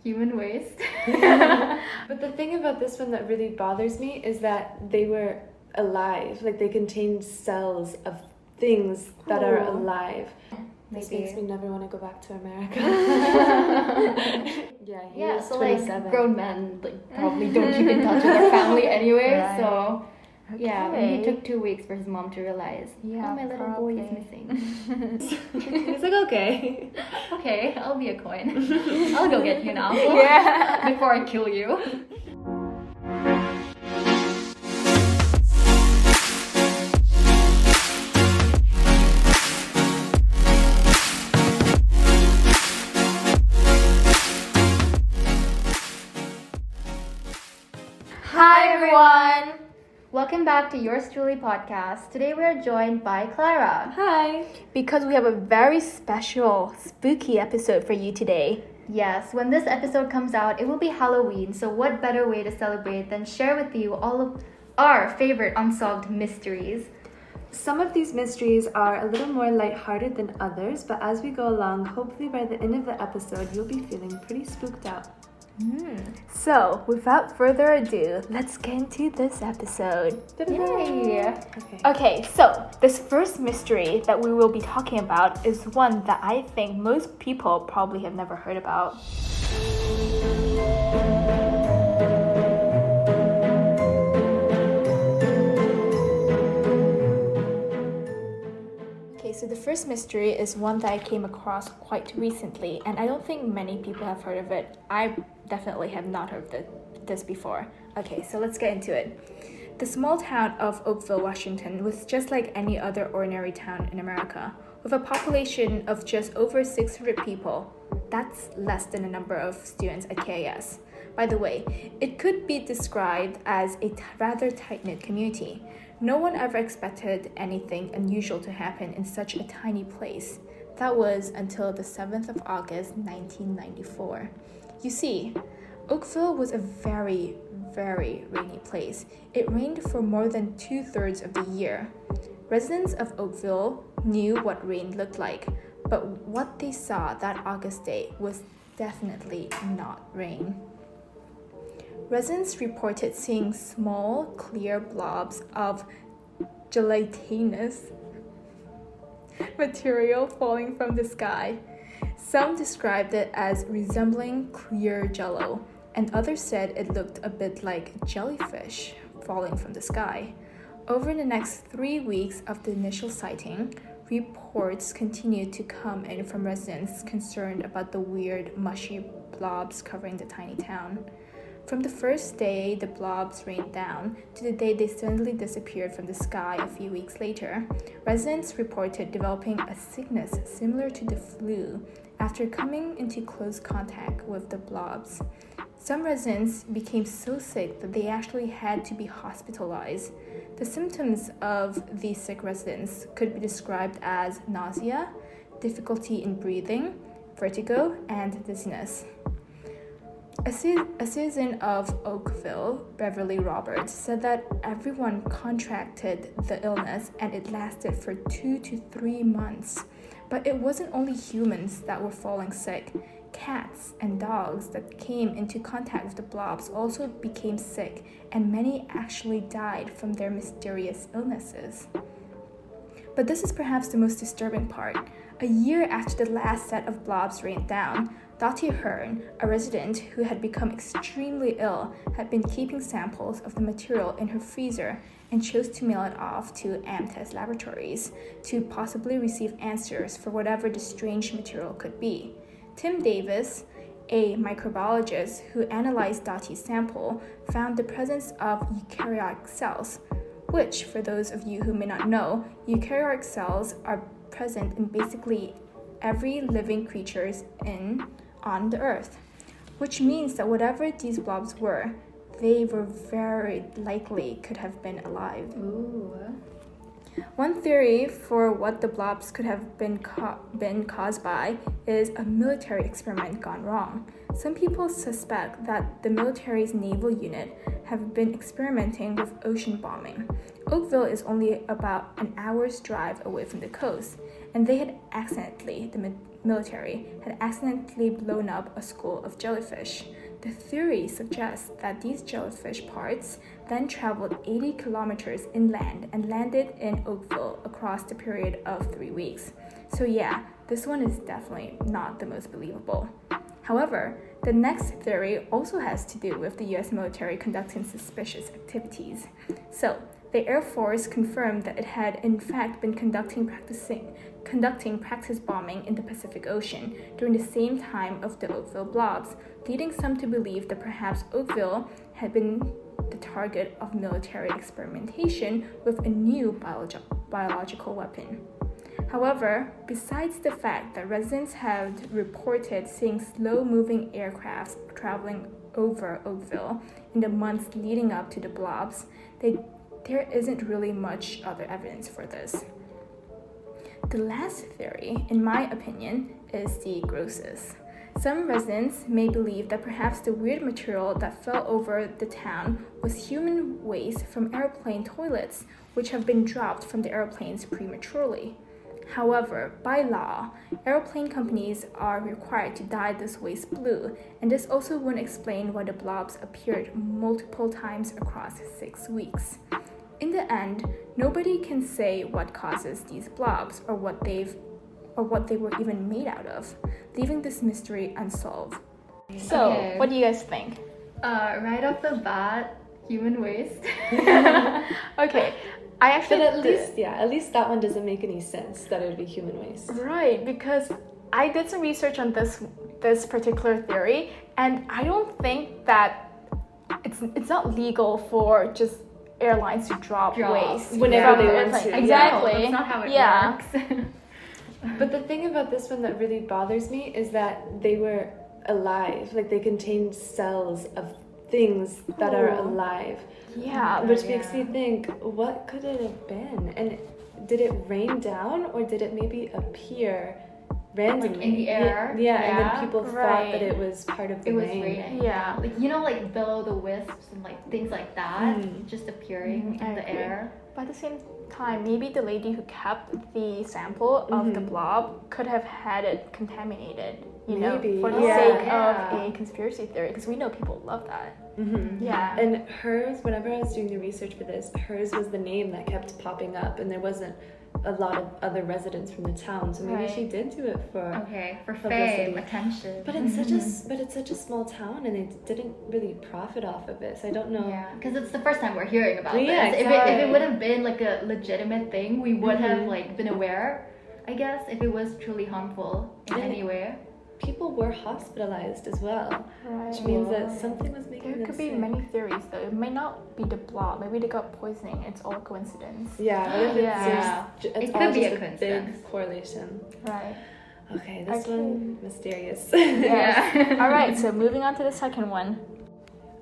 human waste. But the thing about this one that really bothers me is that they were alive. Like, they contained cells of things that are alive. This makes me never want to go back to America. He was so 27. like grown men probably don't keep in touch with their family anyway. Right. So Okay. it took 2 weeks for his mom to realize, my little boy is missing. He's like, okay, I'll be a coin. I'll go get you now. Before I kill you. Hi everyone! Welcome back to Yours Truly Podcast. Today we are joined by Clara. Hi. Because we have a very special, spooky episode for you today. Yes, when this episode comes out, it will be Halloween, so what better way to celebrate than share with you all of our favorite unsolved mysteries. Some of these mysteries are a little more lighthearted than others, but as we go along, hopefully by the end of the episode, you'll be feeling pretty spooked out. So, without further ado, let's get into this episode. Yay! Okay, so this first mystery that we will be talking about is one that I think most people probably have never heard about. So the first mystery is one that I came across quite recently, and I don't think many people have heard of it. I definitely have not heard this before. Okay, so let's get into it. The small town of Oakville, Washington was just like any other ordinary town in America, with a population of just over 600 people. That's less than the number of students at KIS. By the way, it could be described as a rather tight-knit community. No one ever expected anything unusual to happen in such a tiny place. That was until the 7th of August, 1994. You see, Oakville was a very, very rainy place. It rained for more than 2/3 of the year. Residents of Oakville knew what rain looked like, but what they saw that August day was definitely not rain. Residents reported seeing small, clear blobs of gelatinous material falling from the sky. Some described it as resembling clear jello, and others said it looked a bit like jellyfish falling from the sky. Over the next 3 weeks of the initial sighting, reports continued to come in from residents concerned about the weird, mushy blobs covering the tiny town. From the first day the blobs rained down to the day they suddenly disappeared from the sky a few weeks later, residents reported developing a sickness similar to the flu after coming into close contact with the blobs. Some residents became so sick that they actually had to be hospitalized. The symptoms of these sick residents could be described as nausea, difficulty in breathing, vertigo, and dizziness. A citizen of Oakville, Beverly Roberts, said that everyone contracted the illness and it lasted for 2 to 3 months. But it wasn't only humans that were falling sick. Cats and dogs that came into contact with the blobs also became sick, and many actually died from their mysterious illnesses. But this is perhaps the most disturbing part. A year after the last set of blobs rained down, Dottie Hearn, a resident who had become extremely ill, had been keeping samples of the material in her freezer and chose to mail it off to AMTES laboratories to possibly receive answers for whatever the strange material could be. Tim Davis, a microbiologist who analyzed Dottie's sample, found the presence of eukaryotic cells, which, for those of you who may not know, eukaryotic cells are present in basically every living creature on the earth, which means that whatever these blobs were, they were very likely could have been alive. Ooh. One theory for what the blobs could have been caused by is a military experiment gone wrong. Some people suspect that the military's naval unit have been experimenting with ocean bombing. Oakville is only about an hour's drive away from the coast, and they had accidentally, the military had accidentally blown up a school of jellyfish. The theory suggests that these jellyfish parts then traveled 80 kilometers inland and landed in Oakville across the period of 3 weeks. So yeah, this one is definitely not the most believable. However, the next theory also has to do with the US military conducting suspicious activities. So, the Air Force confirmed that it had in fact been conducting practice bombing in the Pacific Ocean during the same time of the Oakville blobs, leading some to believe that perhaps Oakville had been the target of military experimentation with a new biological weapon. However, besides the fact that residents had reported seeing slow-moving aircrafts traveling over Oakville in the months leading up to the blobs, there isn't really much other evidence for this. The last theory, in my opinion, is the grossest. Some residents may believe that perhaps the weird material that fell over the town was human waste from airplane toilets, which have been dropped from the airplanes prematurely. However, by law, airplane companies are required to dye this waste blue, and this also wouldn't explain why the blobs appeared multiple times across 6 weeks. In the end, nobody can say what causes these blobs or what they were even made out of, leaving this mystery unsolved. So, Okay. what do you guys think? Right off the bat, human waste. Okay, I actually But at least that one doesn't make any sense that it would be human waste. Right, because I did some research on this particular theory, and I don't think that it's not legal for just airlines to drop waste whenever from they the want airplane. to. Exactly. That's not how it works. But the thing about this one that really bothers me is that they were alive. Like, they contained cells of things that are alive. Yeah, Which makes me think, what could it have been? And did it rain down, or did it maybe appear randomly? Like in the air? Yeah, and then Yeah. people thought that it was part of the It was rain. raining. Yeah. Like, like Will-o'-the-wisps and like things like that just appearing I in the agree. air. But at the same time, maybe the lady who kept the sample of the blob could have had it contaminated, Maybe. for the Yeah. sake Yeah. of a conspiracy theory, because we know people love that. Mm-hmm. Yeah. And hers, whenever I was doing the research for this, hers was the name that kept popping up, and there wasn't a lot of other residents from the town, so maybe she did do it for For publicity. fame, attention. But it's such a small town, and they didn't really profit off of it. So I don't know. Yeah, because it's the first time we're hearing about Yeah, this. exactly. If it would have been like a legitimate thing, we would have like been aware, I guess, if it was truly harmful in any way. People were hospitalized as well, Right. which means that something was making There them could be sick. many theories, though. It may not be the blob. Maybe they got poisoning. It's all coincidence. Yeah, what if it's Yeah. just It it's could all be just a a coincidence. big correlation. Right. Okay, this one mysterious. Yes. All right. So moving on to the second one.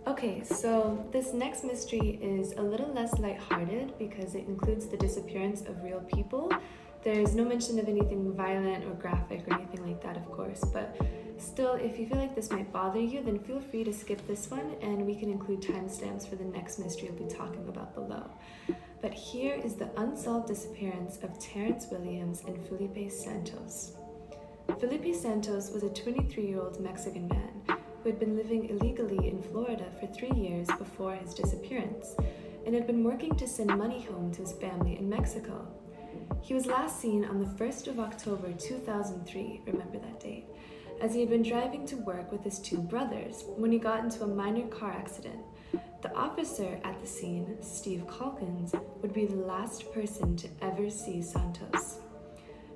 Okay, so this next mystery is a little less lighthearted because it includes the disappearance of real people. There's no mention of anything violent or graphic or anything like that, of course, but still, if you feel like this might bother you, then feel free to skip this one, and we can include timestamps for the next mystery we'll be talking about below. But here is the unsolved disappearance of Terrence Williams and Felipe Santos. Felipe Santos was a 23-year-old Mexican man who had been living illegally in Florida for 3 years before his disappearance, and had been working to send money home to his family in Mexico. He was last seen on the 1st of October 2003, remember that date, as he had been driving to work with his 2 brothers when he got into a minor car accident. The officer at the scene, Steve Calkins, would be the last person to ever see Santos.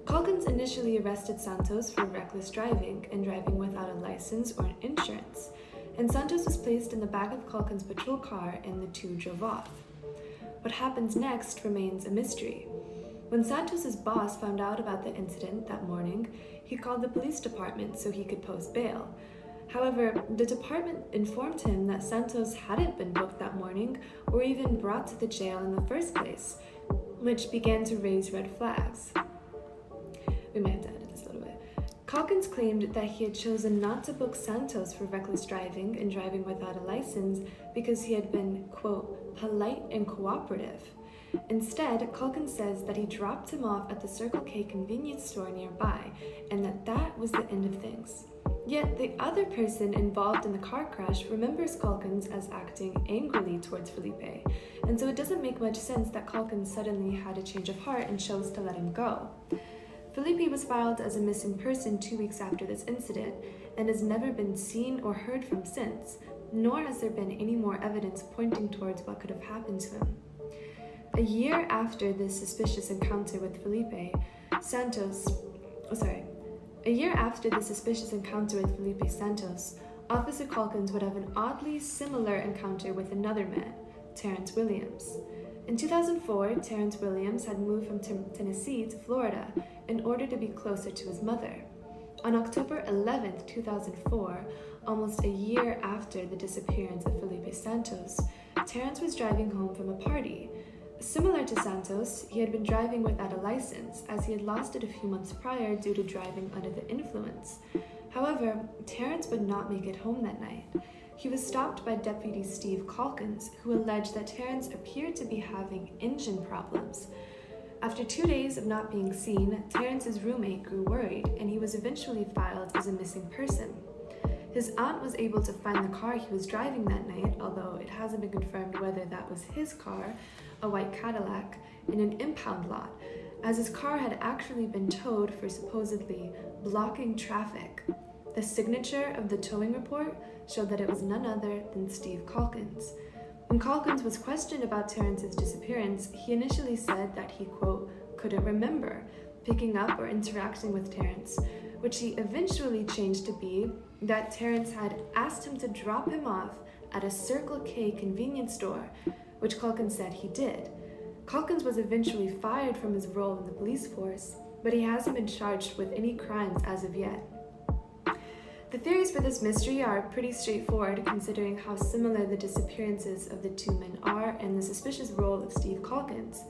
Calkins initially arrested Santos for reckless driving and driving without a license or insurance, and Santos was placed in the back of Calkins' patrol car and the 2 drove off. What happens next remains a mystery. When Santos' boss found out about the incident that morning, he called the police department so he could post bail. However, the department informed him that Santos hadn't been booked that morning or even brought to the jail in the first place, which began to raise red flags. We might have to edit this a little bit. Calkins claimed that he had chosen not to book Santos for reckless driving and driving without a license because he had been, quote, polite and cooperative. Instead, Calkins says that he dropped him off at the Circle K convenience store nearby, and that was the end of things. Yet the other person involved in the car crash remembers Calkins as acting angrily towards Felipe, and so it doesn't make much sense that Calkins suddenly had a change of heart and chose to let him go. Felipe was filed as a missing person 2 weeks after this incident and has never been seen or heard from since, nor has there been any more evidence pointing towards what could have happened to him. A year after this suspicious encounter with Felipe Santos, Officer Calkins would have an oddly similar encounter with another man, Terrence Williams. In 2004, Terrence Williams had moved from Tennessee to Florida in order to be closer to his mother. On October 11, 2004, almost a year after the disappearance of Felipe Santos, Terrence was driving home from a party. Similar to Santos, he had been driving without a license, as he had lost it a few months prior due to driving under the influence. However, Terrence would not make it home that night. He was stopped by Deputy Steve Calkins, who alleged that Terrence appeared to be having engine problems. After 2 days of not being seen, Terrence's roommate grew worried, and he was eventually filed as a missing person. His aunt was able to find the car he was driving that night, although it hasn't been confirmed whether that was his car, a white Cadillac, in an impound lot, as his car had actually been towed for supposedly blocking traffic. The signature of the towing report showed that it was none other than Steve Calkins. When Calkins was questioned about Terrence's disappearance, he initially said that he, quote, couldn't remember picking up or interacting with Terrence, which he eventually changed to be that Terrence had asked him to drop him off at a Circle K convenience store, which Calkins said he did. Calkins was eventually fired from his role in the police force, but he hasn't been charged with any crimes as of yet. The theories for this mystery are pretty straightforward, considering how similar the disappearances of the two men are and the suspicious role of Steve Calkins.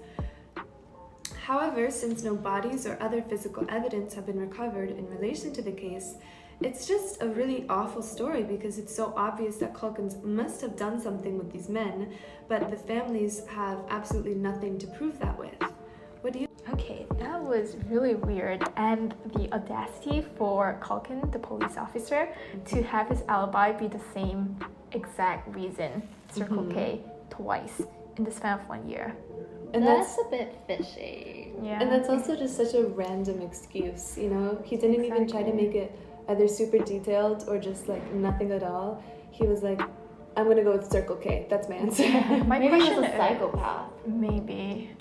However, since no bodies or other physical evidence have been recovered in relation to the case, it's just a really awful story because it's so obvious that Calkins must have done something with these men, but the families have absolutely nothing to prove that with. What do you? Okay, that was really weird, and the audacity for Calkin, the police officer, to have his alibi be the same exact reason, Circle K, twice in the span of 1 year. And that's a bit fishy. Yeah. And that's also just such a random excuse, you know? He didn't even try to make it either super detailed or just like nothing at all. He was like, I'm gonna go with Circle K. That's my answer. Maybe he's a psychopath. Maybe.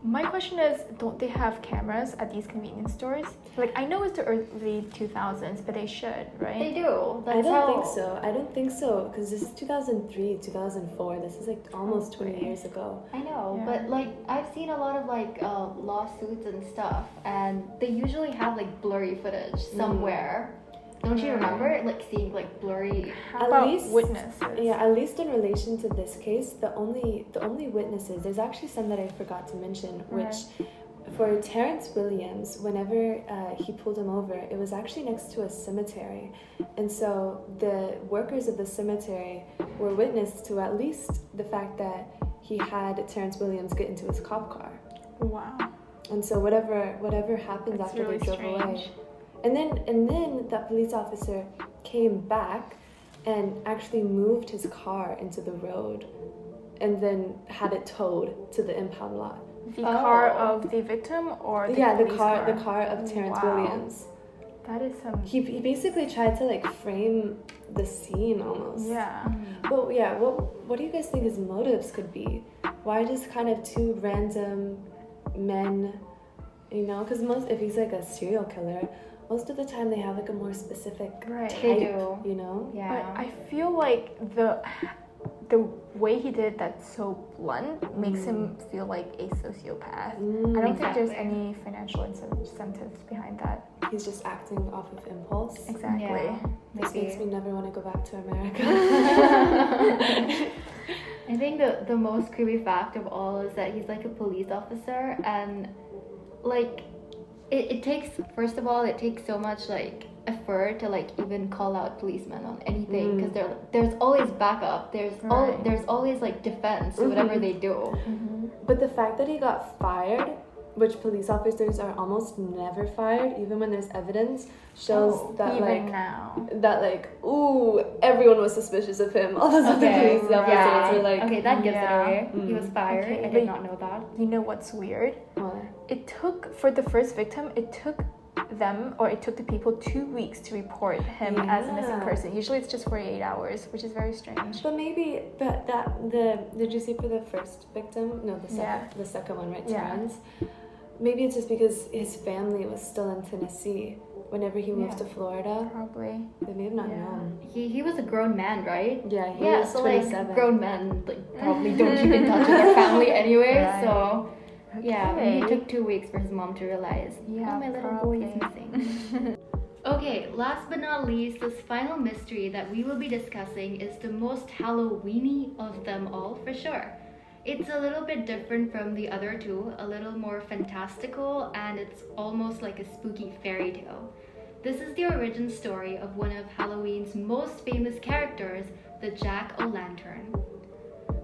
My question is, don't they have cameras at these convenience stores? Like, I know it's the early 2000s, but they should, right? They do. I don't think so, because this is 2003, 2004. This is like almost 20 years ago. I know, Yeah. but like I've seen a lot of like lawsuits and stuff, and they usually have like blurry footage somewhere. Don't you remember like seeing like blurry? How At about least- witnesses? Yeah, at least in relation to this case, the only witnesses, there's actually some that I forgot to mention, which for Terrence Williams, whenever he pulled him over, it was actually next to a cemetery. And so the workers of the cemetery were witness to at least the fact that he had Terrence Williams get into his cop car. Wow. And so whatever happened That's after really they drove strange. away. And then that police officer came back and actually moved his car into the road and then had it towed to the impound lot. The car of the victim or the police the car of Terrence Wow. Williams. That is some... He basically tried to like frame the scene almost. Yeah. But yeah, what do you guys think his motives could be? Why just kind of two random men, you know? Because if he's like a serial killer, most of the time they have like a more specific Right. type, They do. you know? Yeah. But I feel like the way he did that so blunt makes him feel like a sociopath. I don't think there's Exactly. any financial incentives behind that. He's just acting off of impulse. Exactly. Yeah. This makes me never want to go back to America. I think the most creepy fact of all is that he's like a police officer, and like it takes, first of all, it takes so much like effort to like even call out policemen on anything, because there's always backup, there's always like defense to whatever they do. But the fact that he got fired, which police officers are almost never fired, even when there's evidence, shows that even now. Ooh, everyone was suspicious of him. All those other police officers were like, okay, that gives it away. He was fired. Okay, I did not know that. You know what's weird? what? It took, for the first victim, it took the people 2 weeks to report him as a missing person. Usually it's just 48 hours, which is very strange. But maybe, did you see for the first victim? No, the second one, right? Yeah. Terrence. Maybe it's just because his family was still in Tennessee whenever he moved to Florida. Probably. They may have not known. He was a grown man, right? Yeah, he was so 27. like grown men probably don't keep in touch with their family anyway. Right. So yeah, Okay. it took 2 weeks for his mom to realize, Yeah, my little boy is missing. Okay, last but not least, this final mystery that we will be discussing is the most Halloweeny of them all for sure. It's a little bit different from the other two, a little more fantastical, and it's almost like a spooky fairy tale. This is the origin story of one of Halloween's most famous characters, the Jack-o'-lantern.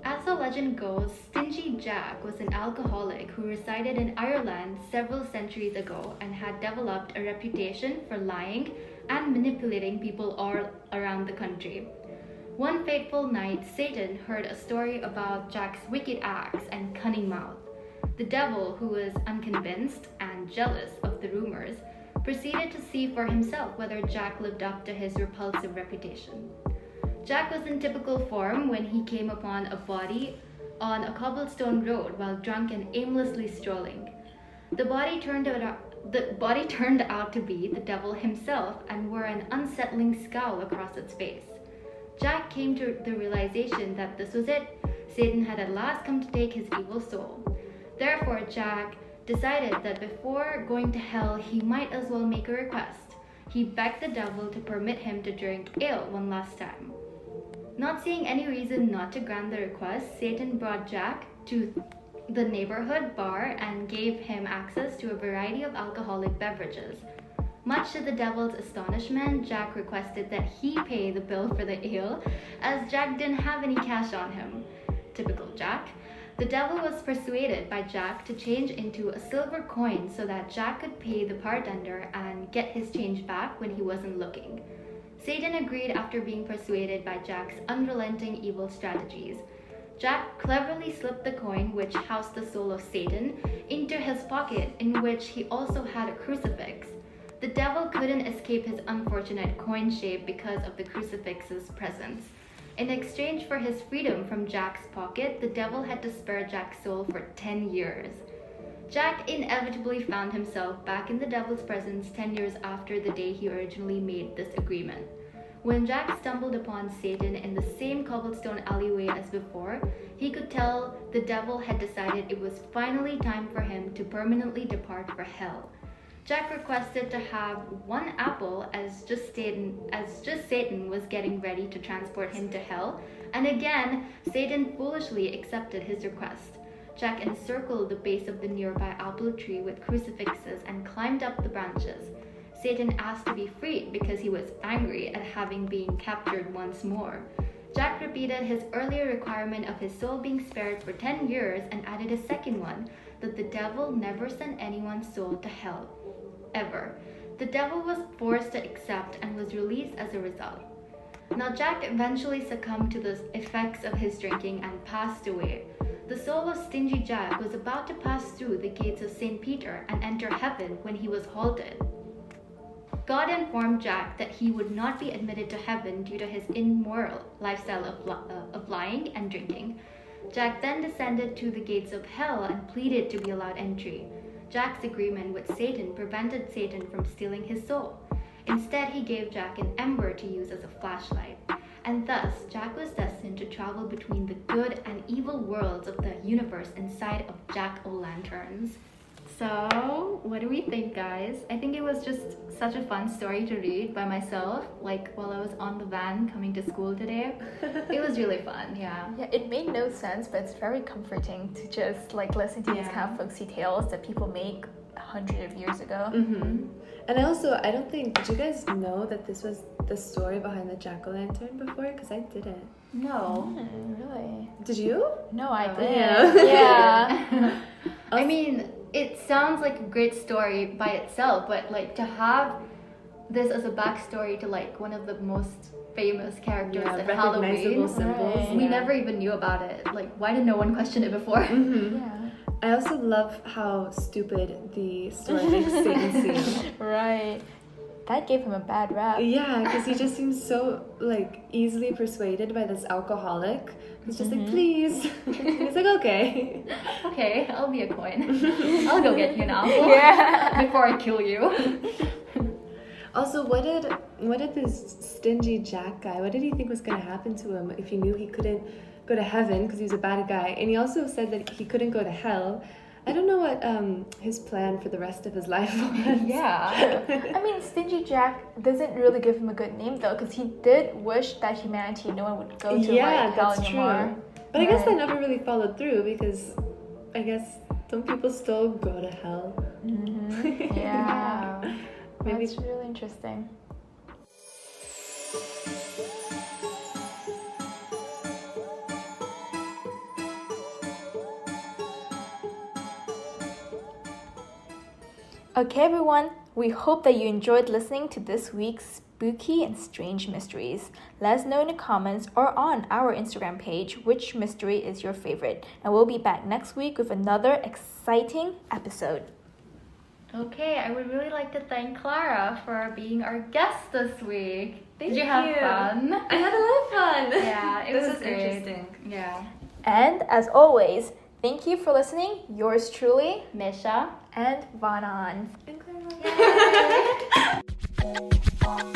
As the legend goes, Stingy Jack was an alcoholic who resided in Ireland several centuries ago and had developed a reputation for lying and manipulating people all around the country. One fateful night, Satan heard a story about Jack's wicked acts and cunning mouth. The devil, who was unconvinced and jealous of the rumors, proceeded to see for himself whether Jack lived up to his repulsive reputation. Jack was in typical form when he came upon a body on a cobblestone road while drunk and aimlessly strolling. The body turned out to be the devil himself and wore an unsettling scowl across its face. Jack came to the realization that this was it. Satan had at last come to take his evil soul. Therefore, Jack decided that before going to hell, he might as well make a request. He begged the devil to permit him to drink ale one last time. Not seeing any reason not to grant the request, Satan brought Jack to the neighborhood bar and gave him access to a variety of alcoholic beverages. Much to the devil's astonishment, Jack requested that he pay the bill for the ale, as Jack didn't have any cash on him. Typical Jack. The devil was persuaded by Jack to change into a silver coin so that Jack could pay the bartender and get his change back when he wasn't looking. Satan agreed after being persuaded by Jack's unrelenting evil strategies. Jack cleverly slipped the coin, which housed the soul of Satan, into his pocket, in which he also had a crucifix. The devil couldn't escape his unfortunate coin shape because of the crucifix's presence. In exchange for his freedom from Jack's pocket, the devil had to spare Jack's soul for 10 years. Jack inevitably found himself back in the devil's presence 10 years after the day he originally made this agreement. When Jack stumbled upon Satan in the same cobblestone alleyway as before, he could tell the devil had decided it was finally time for him to permanently depart for hell. Jack requested to have one apple as just Satan was getting ready to transport him to hell, and again, Satan foolishly accepted his request. Jack encircled the base of the nearby apple tree with crucifixes and climbed up the branches. Satan asked to be freed because he was angry at having been captured once more. Jack repeated his earlier requirement of his soul being spared for 10 years and added a second one, that the devil never sent anyone's soul to hell. Ever. The devil was forced to accept and was released as a result. Now Jack eventually succumbed to the effects of his drinking and passed away. The soul of Stingy Jack was about to pass through the gates of St. Peter and enter heaven when he was halted. God informed Jack that he would not be admitted to heaven due to his immoral lifestyle of lying and drinking. Jack then descended to the gates of hell and pleaded to be allowed entry. Jack's agreement with Satan prevented Satan from stealing his soul. Instead, he gave Jack an ember to use as a flashlight. And thus, Jack was destined to travel between the good and evil worlds of the universe inside of Jack-o'-lanterns. So, what do we think, guys? I think it was just such a fun story to read by myself, like while I was on the van coming to school today. It was really fun, yeah. Yeah, it made no sense, but it's very comforting to just like listen to these kind of folksy tales that people make hundreds of years ago. Mm-hmm. And also, I don't think, did you guys know that this was the story behind the jack-o'-lantern before? Because I didn't. No. Really? Did you? No, I No. didn't. Yeah. I mean, it sounds like a great story by itself, but like to have this as a backstory to like one of the most famous characters in recognizable Halloween, symbols. Right. we Yeah. never even knew about it. Like, why did no one question it before? Mm-hmm. Yeah. I also love how stupid the story makes Satan seem. Right. That gave him a bad rap. Yeah, because he just seems so like easily persuaded by this alcoholic. He's just like, please. He's like, okay. Okay, I'll be a coin. I'll go get you an apple before I kill you. Also, what did this stingy Jack guy? What did he think was gonna happen to him if he knew he couldn't go to heaven because he was a bad guy? And he also said that he couldn't go to hell. I don't know what his plan for the rest of his life was. Yeah. I mean, Stingy Jack doesn't really give him a good name though, because he did wish that humanity, no one would go to Yeah, like hell that's anymore. true. But I guess that Right. never really followed through because I guess some people still go to hell. Mm-hmm. Yeah. Maybe. That's really interesting. Okay, everyone, we hope that you enjoyed listening to this week's spooky and strange mysteries. Let us know in the comments or on our Instagram page which mystery is your favorite. And we'll be back next week with another exciting episode. Okay, I would really like to thank Clara for being our guest this week. Thank Did you have you. fun? I had a lot of fun. Yeah, it This was is great. interesting. Yeah. And as always, thank you for listening. Yours truly, Misha. and Vanan. And Clara. Yay.